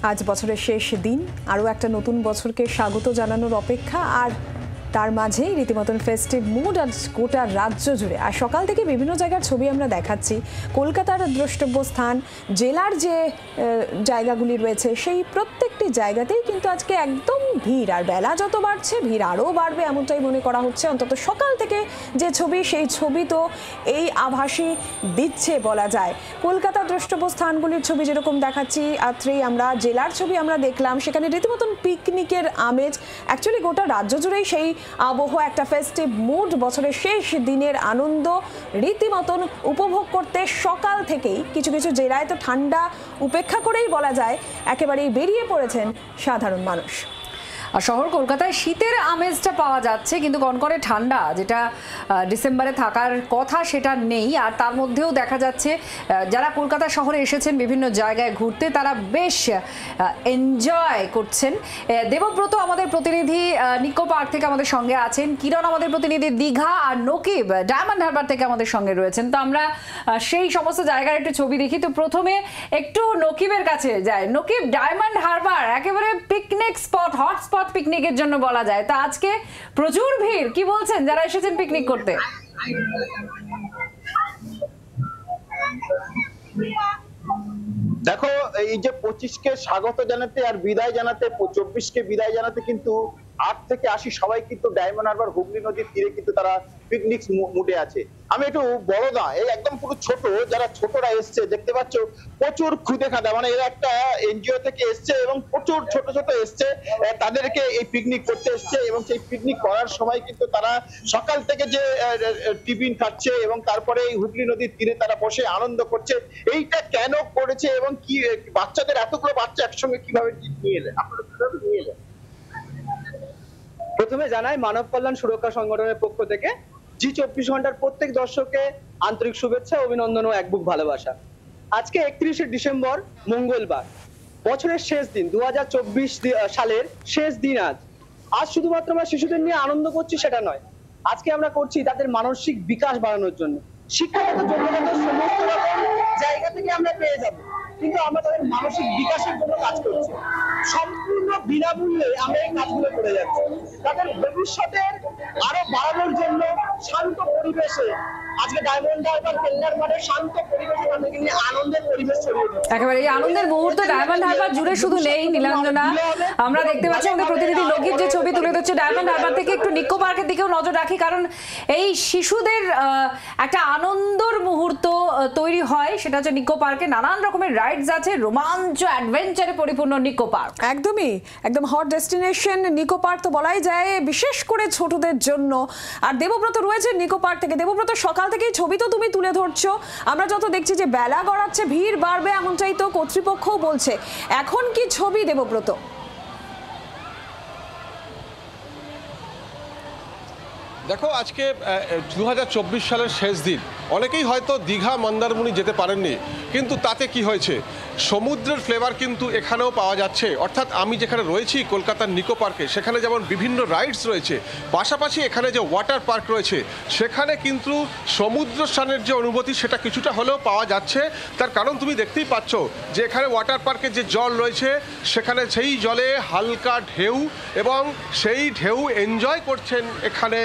আজ বছরের শেষ দিন, আরও একটা নতুন বছরকে স্বাগত জানানোর অপেক্ষা। আর তার মাঝেই রীতিমতন ফেস্টিভ মুড আর গোটা রাজ্য জুড়ে। আর সকাল থেকে বিভিন্ন জায়গার ছবি আমরা দেখাচ্ছি। কলকাতার দ্রষ্টব্য স্থান, জেলার যে জায়গাগুলি রয়েছে সেই প্রত্যেকটি জায়গাতেই কিন্তু আজকে একদম ভিড়। আর বেলা যত বাড়ছে ভিড় আরও বাড়বে এমনটাই মনে করা হচ্ছে। অন্তত সকাল থেকে যে ছবি, সেই ছবি তো এই আভাসই দিচ্ছে বলা যায়। কলকাতার দ্রষ্টব্য স্থানগুলির ছবি যেরকম দেখাচ্ছি, আত্রেই আমরা জেলার ছবি আমরা দেখলাম, সেখানে রীতিমতন পিকনিকের আমেজ। অ্যাকচুয়ালি গোটা রাজ্য জুড়েই সেই আবহ, একটা ফেস্টিভ মুড, বছরের শেষ দিনের আনন্দ রীতিমতন উপভোগ করতে সকাল থেকেই কিছু কিছু জেলায় তো ঠান্ডা উপেক্ষা করেই বলা যায় একেবারেই বেরিয়ে পড়েছেন সাধারণ মানুষ। আর শহর কলকাতায় শীতের আমেজটা পাওয়া যাচ্ছে, কিন্তু কনকনে ঠান্ডা যেটা ডিসেম্বরে থাকার কথা সেটা নেই। আর তার মধ্যেও দেখা যাচ্ছে যারা কলকাতা শহরে এসেছেন বিভিন্ন জায়গায় ঘুরতে, তারা বেশ এনজয় করছেন। দেবব্রত আমাদের প্রতিনিধি নিকো পার্ক থেকে আমাদের সঙ্গে আছেন, কিরণ আমাদের প্রতিনিধি দীঘা, আর নকিব ডায়মন্ড হারবার থেকে আমাদের সঙ্গে রয়েছেন। তো আমরা সেই সমস্ত জায়গার একটু ছবি দেখি। তো প্রথমে একটু নকিবের কাছে যাই। নকিব, ডায়মন্ড হারবার একেবারে পিকনিক স্পট, হটস্পট পিকনিকের জন্য বলা যায়। তা আজকে প্রচুর ভিড়, কি বলছেন যারা এসেছেন পিকনিক করতে? দেখো, এই যে 25কে স্বাগত জানাতে আর বিদায় জানাতে, 24কে বিদায় জানাতে কিন্তু 8 থেকে 80 সবাই কিন্তু ডায়মন্ড হারবার হুগলি নদীর তীরে কিন্তু তারা পিকনিক মুডে আছে। আমি একটু বড় না, এই একদম পুরো ছোট, যারা ছোটরা এসছে দেখতে পাচ্ছ, প্রচুর খুদে খাদা, মানে এরা একটা এনজিও থেকে এসছে এবং প্রচুর ছোট ছোট এসছে, তাদেরকে এই পিকনিক করতে এসছে। এবং সেই পিকনিক করার সময় কিন্তু তারা সকাল থেকে যে টিফিন খাচ্ছে এবং তারপরে এই হুগলি নদীর তীরে তারা বসে আনন্দ করছে। এইটা কেন করেছে এবং কি বাচ্চাদের, এতগুলো বাচ্চা একসঙ্গে কিভাবে নিয়ে এলেন, আপনারা কিভাবে নিয়ে এলেন? প্রথমে জানাই মানব কল্যাণ সুরক্ষা সংগঠনের পক্ষ থেকে জি 24 ঘন্টার প্রত্যেক দর্শককে আন্তরিক শুভেচ্ছা, অভিনন্দন ও একবুক ভালোবাসা। আজকে 31শে ডিসেম্বর, মঙ্গলবার, বছরের শেষ দিন, 2024 সালের শেষ দিন। আজ শুধুমাত্র আমরা শিশুদের নিয়ে আনন্দ করছি সেটা নয়, আজকে আমরা করছি তাদের মানসিক বিকাশ বাড়ানোর জন্য। শিক্ষাগত যোগ্যতা সমস্ত রকম জায়গা থেকে আমরা পেয়ে যাব, কিন্তু আমরা তাদের মানসিক বিকাশের জন্য কাজ করছি। সম্পূর্ণ বিনামূল্যে আমরা এই কাজগুলো করে যাচ্ছি, তাদের ভবিষ্যতের আরো বাড়ানোর জন্য। শান্ত পরিবেশে আজকে ডায়মন্ড হারবার কেল্লার মাঠে শান্ত পরিবেশে তাদেরকে নিয়ে আনন্দের পরিবেশ ছড়িয়ে দিচ্ছে। একেবারে এই আনন্দের মুহূর্ত ডায়মন্ড হারবার জুড়ে শুধু নেই নীলাঞ্জনা, আমরা দেখতে পাচ্ছি আমাদের প্রতিনিধি নকিব যে ছবি তুলে ধরছে ডায়মন্ড হারবার থেকে। একটু নিকো পার্কের দিকেও নজর রাখি, কারণ এই শিশুদের একটা আনন্দর মুহূর্ত তৈরি হয়, সেটা হচ্ছে নিকো পার্কে। নানান রকমের রাইডস আছে, রোমাঞ্চ অ্যাডভেঞ্চারে পরিপূর্ণ নিকো পার্ক। একদমই, একদম হট ডেস্টিনেশন নিকো পার্ক তো বলাই যায়, বিশেষ করে ছোটদের জন্য। আর দেবব্রত রয়েছে নিকো পার্ক থেকে। দেবব্রত, সকাল থেকেই ছবি তো তুমি তুলে ধরছো, আমরা যত দেখছি যে বেলা গড়াচ্ছে ভিড় বাড়বে এমনটাই তো কর্তৃপক্ষও বলছে। এখন কি ছবি দেবব্রত? দেখো, আজকে 2024 সালের শেষ দিন। অনেকেই হয়তো দীঘা মন্দারমণি যেতে পারেননি, কিন্তু তাতে কি হয়েছে, সমুদ্রের ফ্লেভার কিন্তু এখানেও পাওয়া যাচ্ছে। অর্থাৎ আমি যেখানে রয়েছি কলকাতার নিকো পার্কে, সেখানে যেমন বিভিন্ন রাইডস রয়েছে, পাশাপাশি এখানে যে ওয়াটার পার্ক রয়েছে সেখানে কিন্তু সমুদ্র স্নানের যে অনুভূতি সেটা কিছুটা হলেও পাওয়া যাচ্ছে। তার কারণ তুমি দেখতেই পাচ্ছ যে এখানে ওয়াটার পার্কে যে জল রয়েছে সেখানে সেই জলে হালকা ঢেউ, এবং সেই ঢেউ এনজয় করছেন এখানে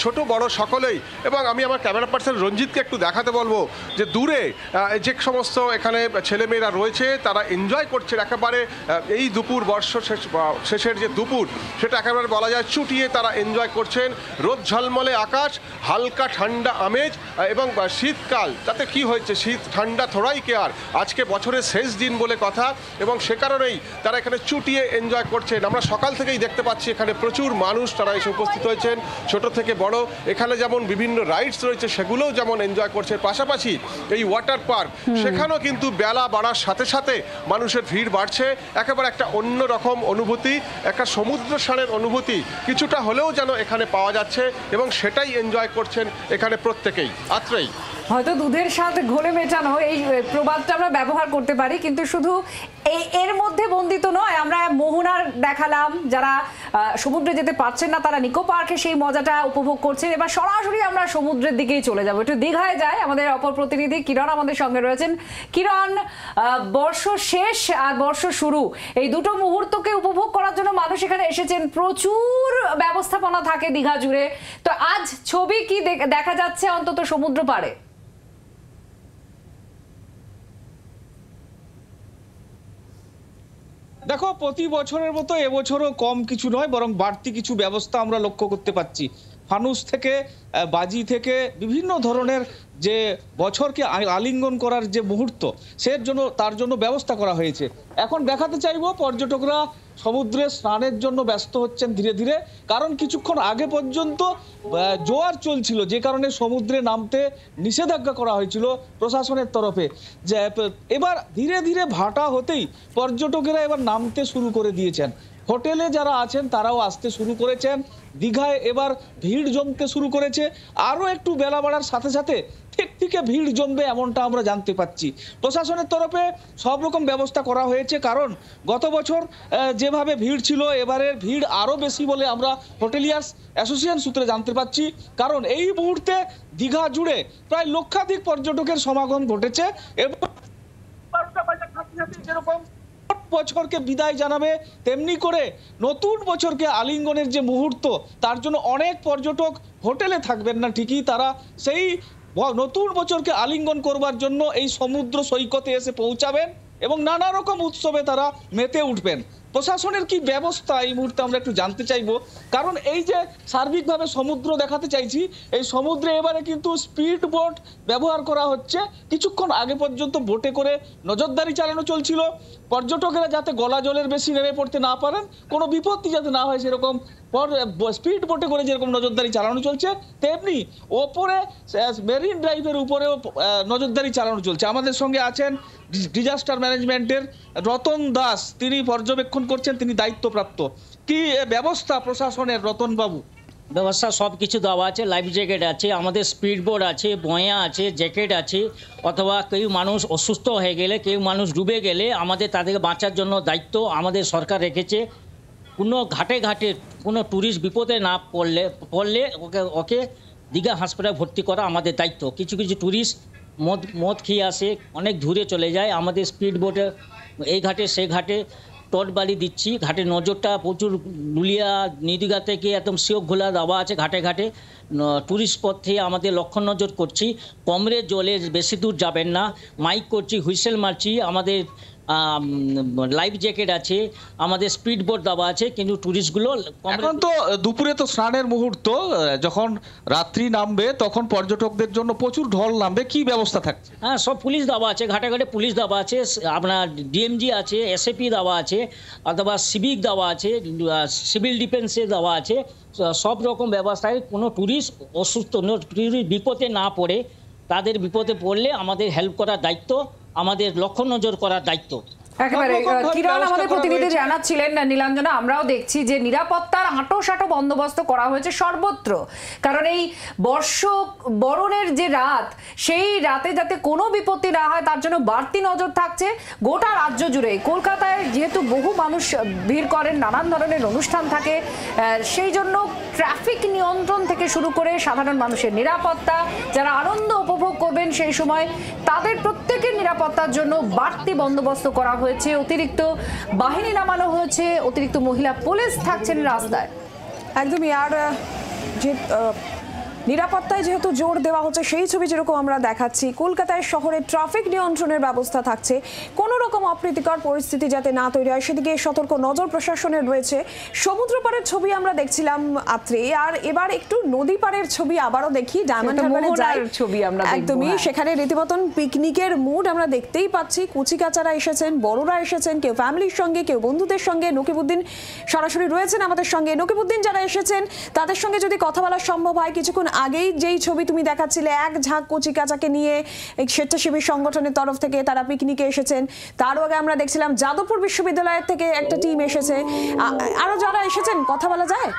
ছোট বড় সকলেই। এবং আমি আমার ক্যামেরা পার্সন রঞ্জিতকে একটু দেখাতে বলবো যে দূরে যে সমস্ত এখানে ছেলেমেয়েরা রয়েছে তারা এনজয় করছেন একেবারে এই দুপুর, বর্ষ শেষের যে দুপুর সেটা একেবারে বলা যায় চুটিয়ে তারা এনজয় করছেন। রোদ ঝলমলে আকাশ, হালকা ঠান্ডা আমেজ, এবং শীতকাল, তাতে কি হয়েছে, শীত ঠান্ডা থোড়াই কেয়ার। আজকে বছরের শেষ দিন বলে কথা, এবং সে কারণেই তারা এখানে চুটিয়ে এনজয় করছেন। আমরা সকাল থেকেই দেখতে পাচ্ছি এখানে প্রচুর মানুষ তারা এসে উপস্থিত হয়েছেন, ছোট থেকে বড়। এখানে যেমন বিভিন্ন রাইডস রয়েছে সেগুলোও যেমন এনজয় করছে, পাশাপাশি এই ওয়াটার পার্ক সেখানেও কিন্তু বেলা বাড়ার সাথে সাথে মানুষের ভিড় বাড়ছে। একেবারে একটা অন্য রকম অনুভূতি, একটা সমুদ্র স্নানের অনুভূতি কিছুটা হলেও যেন এখানে পাওয়া যাচ্ছে, এবং সেটাই এনজয় করছেন এখানে প্রত্যেকেই। আত্রেই হয়তো দুধের স্বাদ ঘোলে মেটানো এই প্রবাদটা আমরা ব্যবহার করতে পারি, কিন্তু শুধু এর মধ্যে বন্দিত নয়। আমরা মোহনার দেখালাম, যারা সমুদ্রে যেতে পারছেন না তারা নিকো পার্কে সেই মজাটা উপভোগ করছেন। এবার সরাসরি আমরা সমুদ্রের দিকেই চলে যাব, একটু দীঘায় যায়। আমাদের অপর প্রতিনিধি কিরণ আমাদের সঙ্গে রয়েছেন। কিরণ, বর্ষ শেষ আর বর্ষ শুরু, এই দুটো মুহূর্তকে উপভোগ করার জন্য মানুষ এখানে এসেছেন। প্রচুর ব্যবস্থাপনা থাকে দীঘা জুড়ে। তো আজ ছবি কি দেখা যাচ্ছে অন্তত সমুদ্র পাড়ে? দেখো, প্রতি বছরের মতো এবছরও কম কিছু নয়, বরং বাড়তি কিছু ব্যবস্থা আমরা লক্ষ্য করতে পারছি। ফানুস থেকে বাজি থেকে বিভিন্ন ধরনের যে বছরকে আলিঙ্গন করার যে মুহূর্ত, তার জন্য ব্যবস্থা করা হয়েছে। এখন দেখাতে চাইবো পর্যটকরা সমুদ্রে স্নানের জন্য ব্যস্ত হচ্ছেন ধীরে ধীরে, কারণ কিছুক্ষণ আগে পর্যন্ত জোয়ার চলছিল, যে কারণে সমুদ্রে নামতে নিষেধাজ্ঞা করা হয়েছিল প্রশাসনের তরফে। যে এবার ধীরে ধীরে ভাটা হতেই পর্যটকেরা এবার নামতে শুরু করে দিয়েছেন। হোটেলে যারা আছেন তারাও আসতে শুরু করেছেন। দীঘায় এবার ভিড় জমতে শুরু করেছে। আরও একটু বেলা বাড়ার সাথে সাথে থেকে ভিড় জমবে এমনটা আমরা জানতে পাচ্ছি। প্রশাসনের তরফে সব রকম ব্যবস্থা করা হয়েছে, কারণ গত বছর যেভাবে ভিড় ছিল এবারের ভিড় আরও বেশি বলে আমরা হোটেলিয়ার্স অ্যাসোসিয়েশন সূত্রে জানতে পাচ্ছি। কারণ এই মুহূর্তে দীঘা জুড়ে প্রায় লক্ষাধিক পর্যটকের সমাগম ঘটেছে এবং যেরকম বছরকে বিদায় জানাবে তেমনি করে নতুন বছরকে আলিঙ্গনের যে মুহূর্ত, তার জন্য অনেক পর্যটক হোটেলে থাকবেন না ঠিকই, তারা সেই নতুন বছরকে আলিঙ্গন করবার জন্য এই সমুদ্র সৈকতে এসে পৌঁছাবেন এবং নানা রকম উৎসবে তারা মেতে উঠবেন। প্রশাসনের কি ব্যবস্থা এই মুহূর্তে আমরা একটু জানতে চাইবো, কারণ এই যে সার্বিকভাবে সমুদ্র দেখাতে চাইছি, এই সমুদ্রে এবারে কিন্তু স্পিড বোট ব্যবহার করা হচ্ছে। কিছুক্ষণ আগে পর্যন্ত বোটে করে নজরদারি চালানো চলছিল, পর্যটকেরা যাতে গলা জলের বেশি নেমে পড়তে না পারেন, কোনো বিপত্তি যাতে না হয় সেরকম স্পিড বোটে করে যেরকম নজরদারি চালানো চলছে, তেমনি ওপরে মেরিন ড্রাইভের উপরেও নজরদারি চালানো চলছে। আমাদের সঙ্গে আছেন ডিজাস্টার ম্যানেজমেন্টের রতন দাস, তিনি পর্যবেক্ষণ করছেন, তিনি দায়িত্বপ্রাপ্ত। কি ব্যবস্থা প্রশাসনের রতন বাবু? ব্যবস্থা সব কিছু দেওয়া আছে, লাইফ জ্যাকেট আছে, আমাদের স্পিড বোট আছে, বয়া আছে, জ্যাকেট আছে, অথবা কেউ মানুষ অসুস্থ হয়ে গেলে, কেউ মানুষ ডুবে গেলে আমাদের তাদেরকে বাঁচার জন্য দায়িত্ব আমাদের সরকার রেখেছে। কোনো ঘাটে ঘাটে কোনো ট্যুরিস্ট বিপদে না পড়লে ওকে দীঘা হাসপাতালে ভর্তি করা আমাদের দায়িত্ব। কিছু কিছু ট্যুরিস্ট মদ খেয়ে আসে, অনেক দূরে চলে যায়, আমাদের স্পিড বোটে এই ঘাটে সে ঘাটে টট বাড়ি দিচ্ছি। ঘাটে নজরটা প্রচুর লুলিয়া নিদিঘা থেকে একদম শিওক ঘোলা দেওয়া আছে ঘাটে ঘাটে। ট্যুরিস্ট স্পট থেকে আমাদের লক্ষ্য নজর করছি, কমরে জলে বেশি দূর যাবেন না, মাইক করছি, হুইসেল মারছি। আমাদের লাইফ জ্যাকেট আছে, আমাদের স্পিড বোট দেওয়া আছে, কিন্তু ট্যুরিস্টগুলো এখন তো দুপুরে তো স্নানের মুহূর্ত, যখন রাত্রি নামবে তখন পর্যটকদের জন্য প্রচুর ঢল নামবে, কি ব্যবস্থা থাকছে? হ্যাঁ, সব পুলিশ দেওয়া আছে, ঘাটে ঘাটে পুলিশ দেওয়া আছে, আপনার ডিএমজি আছে, এসএপি দেওয়া আছে, অথবা সিভিক দেওয়া আছে, সিভিল ডিফেন্সে দেওয়া আছে। সব রকম ব্যবস্থায় কোনো ট্যুরিস্ট অসুস্থ, ট্যুরিস্ট বিপদে না পড়ে, তাদের বিপদে পড়লে আমাদের হেল্প করার দায়িত্ব, আমাদের লক্ষ্য নজর করার দায়িত্ব। একেবারে কিরণ আমাদের প্রতিনিধি জানাচ্ছিলেন, নীলাঞ্জনা, আমরাও দেখছি যে নিরাপত্তার হাঁটো বন্দোবস্ত করা হয়েছে সর্বত্র। কারণ এই বরণের যে রাত, সেই রাতে যাতে কোনো বিপত্তি না হয় তার জন্য বাড়তি নজর থাকছে গোটা রাজ্য জুড়ে। কলকাতায় যেহেতু বহু মানুষ ভিড় করেন, নানান ধরনের অনুষ্ঠান থাকে, সেই জন্য ট্রাফিক নিয়ন্ত্রণ থেকে শুরু করে সাধারণ মানুষের নিরাপত্তা, যারা আনন্দ উপভোগ করবেন সেই সময় তাদের প্রত্যেকের নিরাপত্তার জন্য বাড়তি বন্দোবস্ত করা হয়েছে। অতিরিক্ত বাহিনী নামানো হয়েছে, অতিরিক্ত মহিলা পুলিশ থাকছেন রাস্তায়। একদমই। আর যে নিরাপত্তায় যেহেতু জোর দেওয়া হচ্ছে, সেই ছবি যেরকম আমরা দেখাচ্ছি, কলকাতায় শহরে ট্রাফিক নিয়ন্ত্রণের ব্যবস্থা থাকছে, কোনো রকম অপ্রীতিকর পরিস্থিতি যাতে না তৈরি হয় সেদিকে সতর্ক নজর প্রশাসনের রয়েছে। সমুদ্র পাড়ের ছবি আমরা দেখছিলাম আত্রে, আর এবার একটু নদী পাড়ের ছবি আবারও দেখি, ডায়মন্ড হারবারে যাই ছবি আমরা একদমই। সেখানে রীতিমতন পিকনিকের মুড আমরা দেখতেই পাচ্ছি। কুচিকাচারা এসেছেন, বড়রা এসেছেন, কেউ ফ্যামিলির সঙ্গে, কেউ বন্ধুদের সঙ্গে। নকিবউদ্দিন সরাসরি রয়েছেন আমাদের সঙ্গে। নকিবউদ্দিন, যারা এসেছেন তাদের সঙ্গে যদি কথা বলা সম্ভব হয়, কিছুক্ষণ আগেই যেই ছবি তুমি দেখাচ্ছিলে, এক ঝাঁক কচিকাচাকে নিয়ে স্বেচ্ছাসেবী সংগঠনের তরফ থেকে তারা পিকনিকে এসেছেন। তারও আগে আমরা দেখছিলাম যাদবপুর বিশ্ববিদ্যালয়ের থেকে একটা টিম এসেছে। আরো যারা এসেছেন কথা বলা যায়?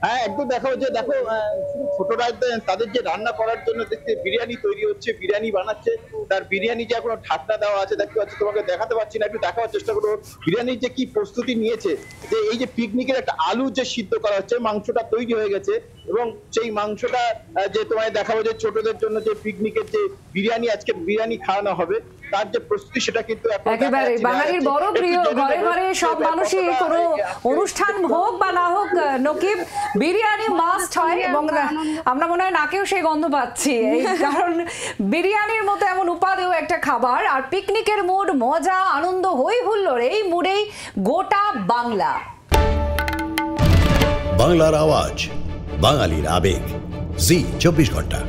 হ্যাঁ একদম দেখো যে দেখো শুধু ছোটরা তাদের যে রান্না করার জন্য দেখতে বিরিয়ানি তৈরি হচ্ছে, বিরিয়ানি বানাচ্ছে, তার বিরিয়ানি যে এখনো ঢাকনা দেওয়া আছে দেখতে পাচ্ছি, তোমাকে দেখাতে পারছি না, একটু দেখাবার চেষ্টা করবো বিরিয়ানির যে কি প্রস্তুতি নিয়েছে। যে এই যে পিকনিকের একটা আলু যে সিদ্ধ করা হচ্ছে, মাংসটা তৈরি হয়ে গেছে এবং সেই মাংসটা যে তোমায় দেখাবো যে ছোটদের জন্য যে পিকনিকের যে বিরিয়ানি আজকে বিরিয়ানি খাওয়ানো হবে তার যে প্রস্তুতি সেটা কিন্তু একেবারে বাঙালির বড় প্রিয়, ঘরে ঘরে সব মানুষই কোনো অনুষ্ঠান হোক বা না হোক নকিব বিরিয়ানি মাস্ট হয় এবং আমরা মনে হয় নাকেও সেই গন্ধ পাচ্ছি, এই কারণ বিরিয়ানির মতো এমন উপাদেয় একটা খাবার। আর পিকনিকের মুড, মজা, আনন্দ, হই হুল্লোড়, এই মুডেই গোটা বাংলা। বাংলার আওয়াজ, বাঙালির আবেগ, জি 24 ঘন্টা।